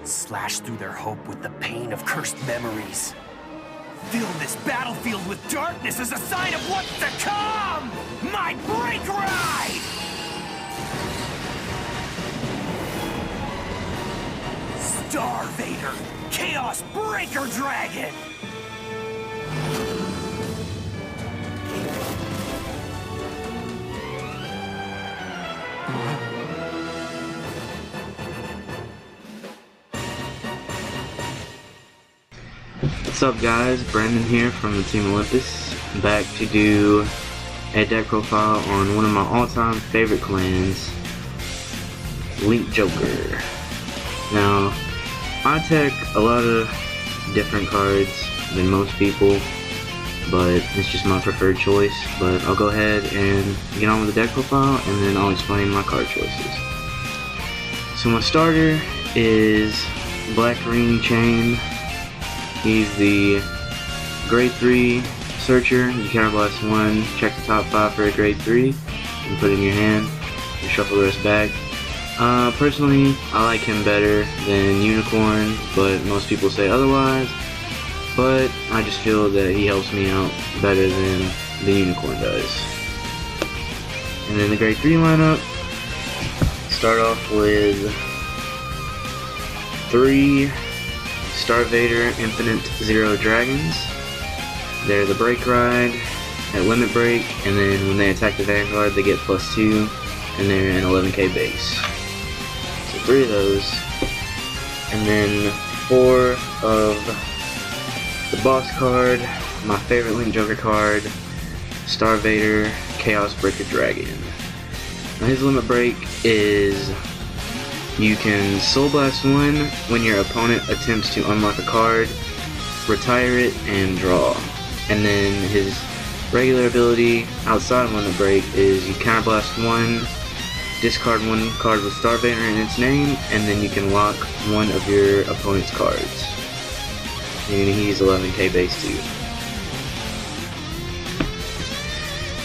Slash through their hope with the pain of cursed memories. Fill this battlefield with darkness as a sign of what's to come! My break ride! Star Vader, Chaos Breaker Dragon! What's up guys, Brandon here from TheTeamOlympus, back to do a deck profile on one of my all-time favorite clans, Link Joker. Now, I tech a lot of different cards than most people, but it's just my preferred choice. But I'll go ahead and get on with the deck profile and then I'll explain my card choices. So my starter is Black Ring Chain. He's the grade 3 searcher. You counterblast 1, check the top 5 for a grade 3, and put it in your hand, and shuffle the rest back. Personally, I like him better than Unicorn, but most people say otherwise. But I just feel that he helps me out better than the Unicorn does. And then the grade 3 lineup, start off with 3 Star Vader Infinite Zero Dragons. They're the break ride at limit break, and then when they attack the Vanguard they get +2, and they're an 11k base. So 3 of those. And then 4 of the boss card, my favorite Link Joker card, Star Vader Chaos Breaker Dragon. Now his limit break is you can Soul Blast 1 when your opponent attempts to unlock a card, retire it, and draw. And then his regular ability outside of limit break is you counterblast 1, discard 1 card with Star Vader in its name, and then you can lock 1 of your opponent's cards. And he's 11k base too.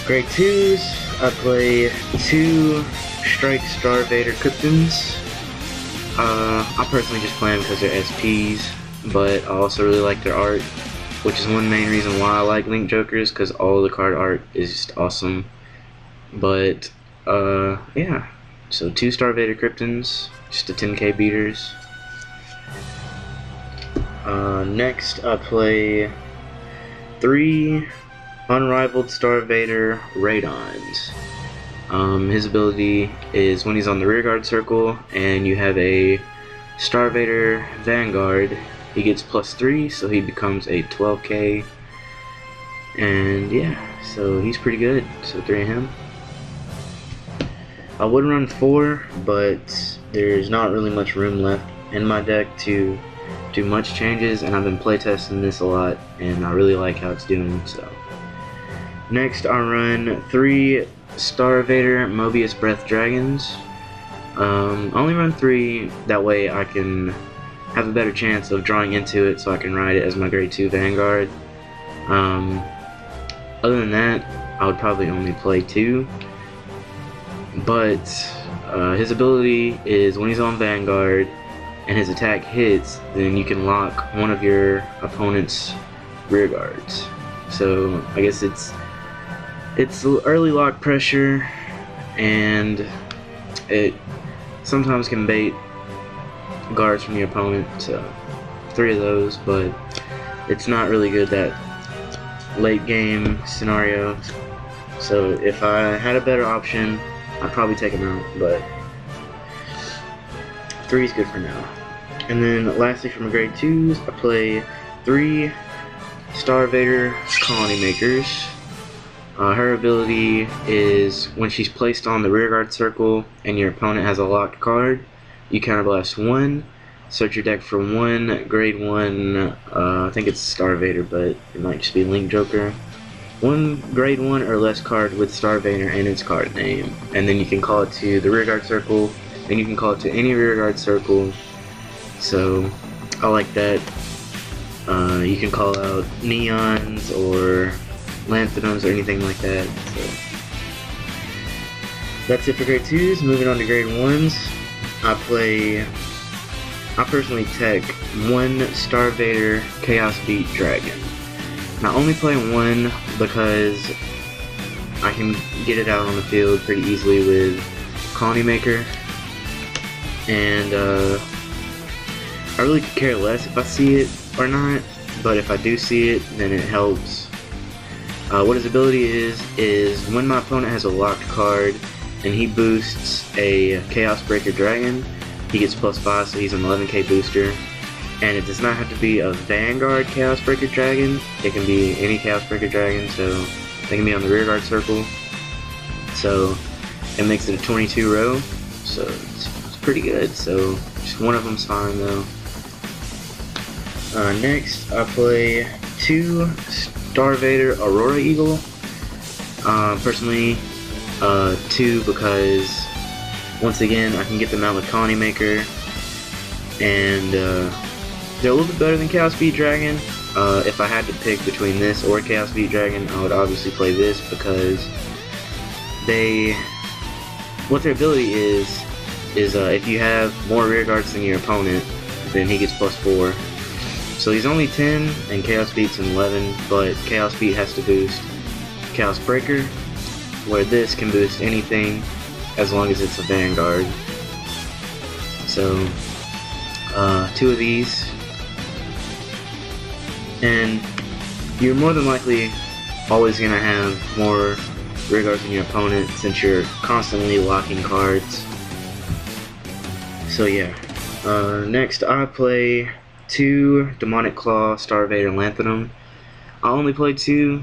Grade 2s, I play 2 Strike Star Vader Kryptons. I personally just play them because they're SPs, but I also really like their art, which is one main reason why I like Link Jokers, because all the card art is just awesome. But, yeah. So 2 Star Vader Kryptons, just the 10k beaters. Next I play 3 Unrivaled Star Vader Radons. His ability is when he's on the rearguard circle and you have a Star Vader Vanguard, he gets +3, so he becomes a 12k. And yeah, so he's pretty good. So 3 of him. I would run 4, but there's not really much room left in my deck to do much changes, and I've been playtesting this a lot and I really like how it's doing. So next I run 3 Star Vader Mobius Breath Dragons. I only run 3, that way I can have a better chance of drawing into it so I can ride it as my grade 2 Vanguard. Other than that, I would probably only play 2. But his ability is when he's on Vanguard and his attack hits, then you can lock 1 of your opponent's rear guards. So I guess it's early lock pressure, and it sometimes can bait guards from your opponent, so 3 of those, but it's not really good that late game scenario. So if I had a better option, I'd probably take him out, but 3 is good for now. And then lastly for my grade 2s, I play 3 Star Vader Colony Makers. Her ability is when she's placed on the rearguard circle and your opponent has a locked card, you counterblast 1, search your deck for 1 grade 1, I think it's Star Vader, but it might just be Link Joker. 1 grade 1 or less card with Star Vader in its card name, and then you can call it to the rearguard circle, and you can call it to any rearguard circle. So I like that. You can call out Neons or Lanthanoms or anything like that. So that's it for grade 2s. Moving on to grade 1s, I play I personally tech one Star Vader Chaos Beat Dragon. And I only play one because I can get it out on the field pretty easily with Colony Maker, and I really could care less if I see it or not, but if I do see it, then it helps. What his ability is when my opponent has a locked card and he boosts a Chaos Breaker Dragon, he gets +5, so he's an 11k booster. And it does not have to be a Vanguard Chaos Breaker Dragon, it can be any Chaos Breaker Dragon, so they can be on the rear guard circle. So it makes it a 22 row, so it's pretty good. So just one of them's fine though. Next, I play 2 Star Vader Aurora Eagle. Personally, 2 because once again I can get them out with Colony Maker, and they're a little bit better than Chaos Beat Dragon. If I had to pick between this or Chaos Beat Dragon, I would obviously play this because what their ability is if you have more rear guards than your opponent, then he gets +4. So he's only 10 and Chaos Beat's an 11, but Chaos Beat has to boost Chaos Breaker, where this can boost anything as long as it's a Vanguard. So 2 of these, and you're more than likely always gonna have more rear guards than your opponent since you're constantly locking cards. So yeah. Next I play 2 Demonic Claw Star Vader Lanthanum. I only play 2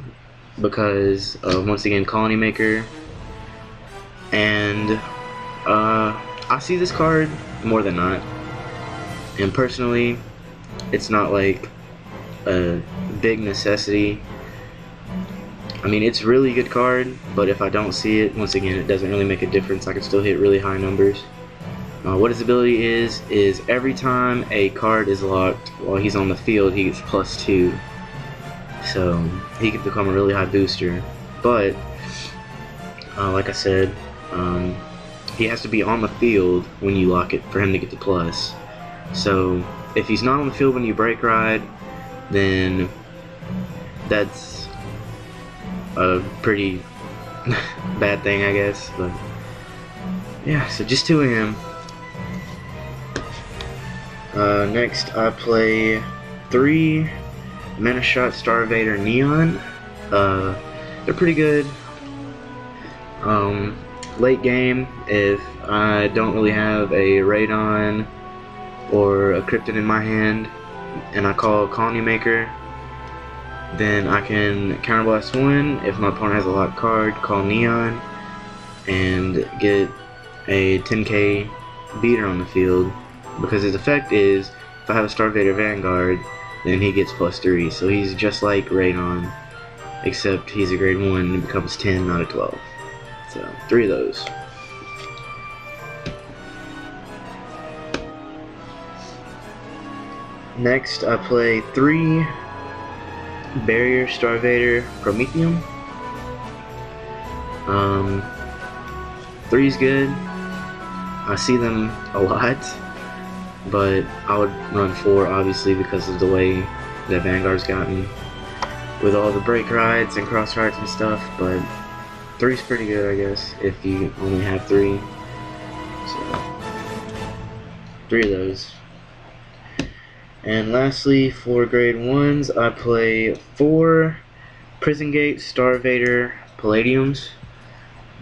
because of, once again, Colony Maker, and I see this card more than not, and personally it's not like a big necessity. I mean, it's a really good card, but if I don't see it, once again, it doesn't really make a difference. I can still hit really high numbers. What his ability is every time a card is locked while he's on the field, he gets +2. So he can become a really high booster. But like I said, he has to be on the field when you lock it for him to get the plus. So if he's not on the field when you break ride, then that's a pretty bad thing, I guess. But yeah, so just 2 of him. Next I play 3 Mana Shot Star Vader Neon. They're pretty good. Late game, if I don't really have a Radon or a Krypton in my hand and I call Colony Maker, then I can counterblast 1 if my opponent has a locked card, call Neon, and get a 10k beater on the field, because his effect is if I have a Star Vader Vanguard, then he gets +3, so he's just like Radon, except he's a grade 1 and it becomes 10, not a 12. So 3 of those. Next I play 3 Barrier Star Vader Prometheum. 3's good. I see them a lot, but I would run 4 obviously because of the way that Vanguard's gotten with all the break rides and cross rides and stuff, but 3's pretty good, I guess, if you only have 3. So 3 of those. And lastly, for grade 1s, I play 4 Prison Gate Star Vader Palladiums.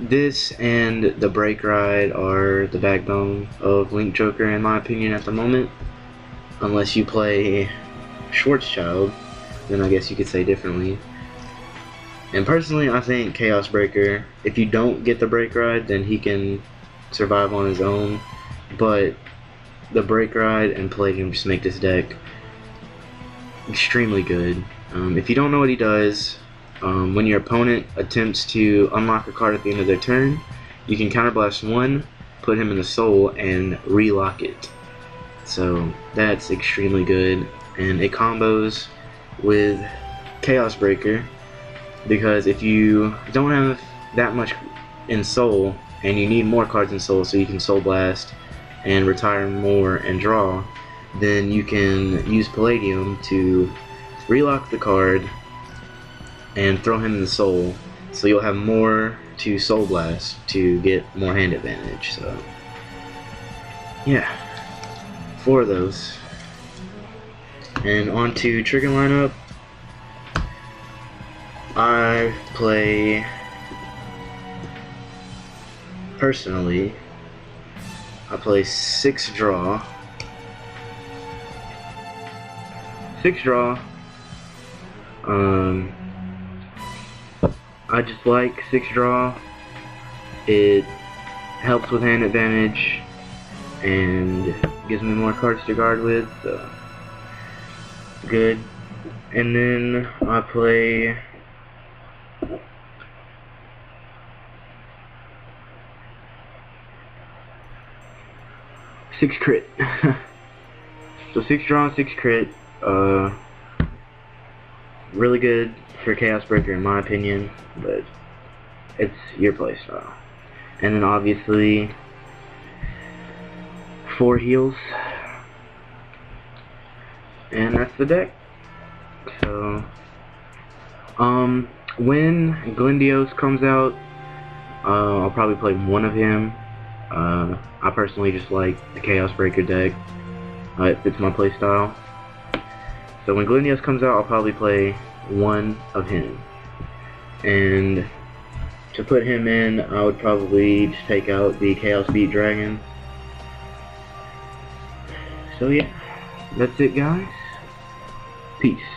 This and the break ride are the backbone of Link Joker in my opinion at the moment. Unless you play Schwarzschild, then I guess you could say differently. And personally, I think Chaos Breaker, if you don't get the break ride, then he can survive on his own. But the break ride and Palladium just make this deck extremely good. If you don't know what he does, when your opponent attempts to unlock a card at the end of their turn, you can counterblast 1, put him in the soul, and relock it. So that's extremely good, and it combos with Chaos Breaker, because if you don't have that much in soul and you need more cards in soul so you can soul blast and retire more and draw, then you can use Palladium to relock the card and throw him in the Soul, so you'll have more to Soul Blast to get more hand advantage. So yeah, 4 of those. And on to trigger lineup. I play, personally, I play 6 draw. 6 draw. I just like 6 draw. It helps with hand advantage and gives me more cards to guard with, so good. And then I play six crit. So 6 draw, 6 crit. Really good for Chaos Breaker in my opinion, but it's your playstyle. And then obviously 4 heals, and that's the deck. So when Glendios comes out, I'll probably play 1 of him. I personally just like the Chaos Breaker deck. It fits my playstyle. So when Glendios comes out, I'll probably play 1 of him. And to put him in, I would probably just take out the Chaos Beat Dragon. So yeah, that's it guys. Peace.